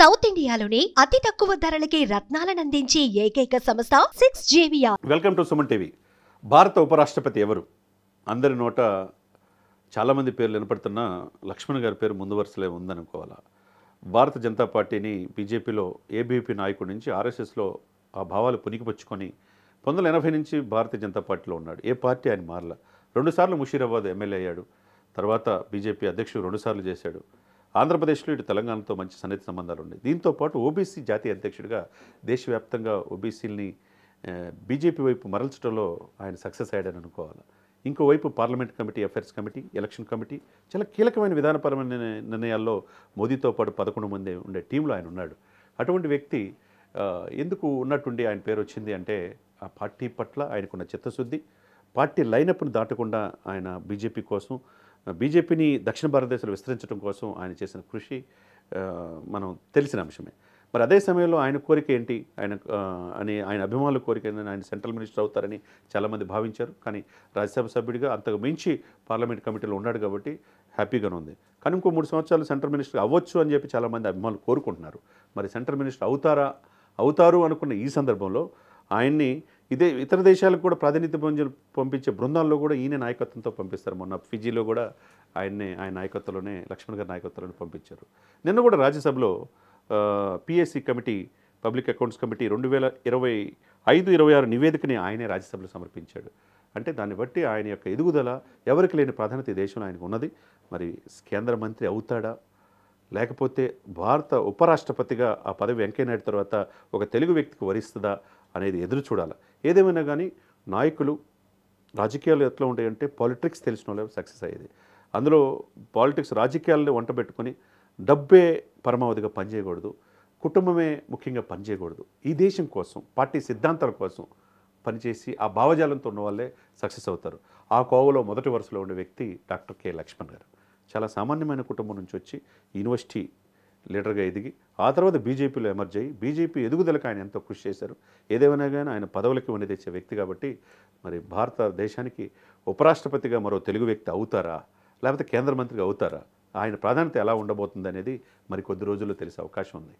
South ఇండియాలోనే అతి తక్కువ ధరలకి రత్నాలనందించే ఏకైక సంస్థ 6JVR. Welcome to Suman TV. భారత ఉపరాష్ట్రపతి ఎవరు? అందరి నోట చాలామంది పేర్లు వినపడుతున్న లక్ష్మణ్ గారి పేరు ముందు వరుసలో ఉందనుకోవాలా. భారత జనతా పార్టీని బీజేపీలో ఏబీపీ నాయకుడి నుంచి ఆర్ఎస్ఎస్లో ఆ భావాలు పునికిపుచ్చుకొని 1980 నుంచి భారతీయ జనతా పార్టీలో ఉన్నాడు. ఏ పార్టీ ఆయన మారల. 2 సార్లు ముషీరాబాద్ ఎమ్మెల్యే అయ్యాడు. తర్వాత బీజేపీ అధ్యక్షుడు 2 సార్లు చేశాడు. ఆంధ్రప్రదేశ్లో ఇటు తెలంగాణతో మంచి సన్నిహిత సంబంధాలు ఉన్నాయి. దీంతోపాటు ఓబీసీ జాతీయ అధ్యక్షుడిగా దేశవ్యాప్తంగా ఓబీసీలని బీజేపీ వైపు మరల్చడంలో ఆయన సక్సెస్ అయ్యాడని అనుకోవాలి. ఇంకోవైపు parliament committee, affairs committee, election committee చాలా కీలకమైన విధానపరమైన నిర్ణయాల్లో మోదీతో పాటు 11 మంది ఉండే టీంలో ఆయన ఉన్నాడు. అటువంటి వ్యక్తి ఎందుకు ఉన్నట్టుండి ఆయన పేరు వచ్చింది అంటే ఆ పార్టీ పట్ల ఆయనకున్న చిత్తశుద్ధి, పార్టీ లైనప్ను దాటకుండా ఆయన బీజేపీ కోసం, బీజేపీని దక్షిణ భారతదేశంలో విస్తరించడం కోసం ఆయన చేసిన కృషి మనం తెలిసిన అంశమే. మరి అదే సమయంలో ఆయన కోరిక ఏంటి, ఆయన అభిమానుల కోరిక ఏంటని, ఆయన సెంట్రల్ మినిస్టర్ అవుతారని చాలామంది భావించారు. కానీ రాజ్యసభ సభ్యుడిగా అంతకు మించి పార్లమెంట్ కమిటీలో ఉన్నాడు కాబట్టి హ్యాపీగానే ఉంది. కానీ ఇంకో 3 సంవత్సరాలు సెంట్రల్ మినిస్టర్ అవ్వచ్చు అని చెప్పి చాలామంది అభిమానులు కోరుకుంటున్నారు. మరి సెంట్రల్ మినిస్టర్ అవుతారు అనుకున్న ఈ సందర్భంలో ఆయన్ని ఇతర దేశాలకు కూడా ప్రాతినిధ్యం పంపించే బృందాల్లో కూడా ఈయన నాయకత్వంతో పంపిస్తారు. మొన్న ఫిజీలో కూడా ఆయన నాయకత్వంలోనే, లక్ష్మణ్ గారి నాయకత్వంలోనే పంపించారు. నిన్న కూడా రాజ్యసభలో PSC committee, public accounts committee 2025-26 నివేదికని ఆయనే రాజ్యసభలో సమర్పించాడు. అంటే దాన్ని బట్టి ఆయన యొక్క ఎదుగుదల ఎవరికి లేని ప్రాధాన్యత ఈ దేశంలో ఆయనకు ఉన్నది. మరి కేంద్ర మంత్రి అవుతాడా, లేకపోతే భారత ఉపరాష్ట్రపతిగా ఆ పదవి వెంకయ్యనాయుడు తర్వాత ఒక తెలుగు వ్యక్తికి వరిస్తుందా అనేది ఎదురు చూడాలి. ఏదేమైనా కానీ నాయకులు, రాజకీయాలు ఎట్లా ఉంటాయంటే పాలిటిక్స్ తెలిసిన వాళ్ళు సక్సెస్ అయ్యేది. అందులో పాలిటిక్స్ రాజకీయాలను వంట పెట్టుకొని డబ్బే పరమావధిగా పనిచేయకూడదు, కుటుంబమే ముఖ్యంగా పనిచేయకూడదు. ఈ దేశం కోసం, పార్టీ సిద్ధాంతాల కోసం పనిచేసి ఆ భావజాలంతో ఉన్న వాళ్ళే సక్సెస్ అవుతారు. ఆ కోవలో మొదటి వరుసలో ఉండే వ్యక్తి డాక్టర్ కె లక్ష్మణ్ గారు. చాలా సామాన్యమైన కుటుంబం నుంచి వచ్చి యూనివర్సిటీ లీడర్గా ఎదిగి ఆ తర్వాత బీజేపీలో ఎమర్జ్ అయ్యి బీజేపీ ఎదుగుదలకు ఆయన ఎంతో కృషి చేశారు. ఏదేమైనా కానీ ఆయన పదవులకి వని తెచ్చే వ్యక్తి కాబట్టి మరి భారతదేశానికి ఉపరాష్ట్రపతిగా మరో తెలుగు వ్యక్తి అవుతారా, లేకపోతే కేంద్ర మంత్రిగా అవుతారా, ఆయన ప్రాధాన్యత ఎలా ఉండబోతుంది అనేది మరి కొద్ది రోజుల్లో తెలిసే అవకాశం ఉంది.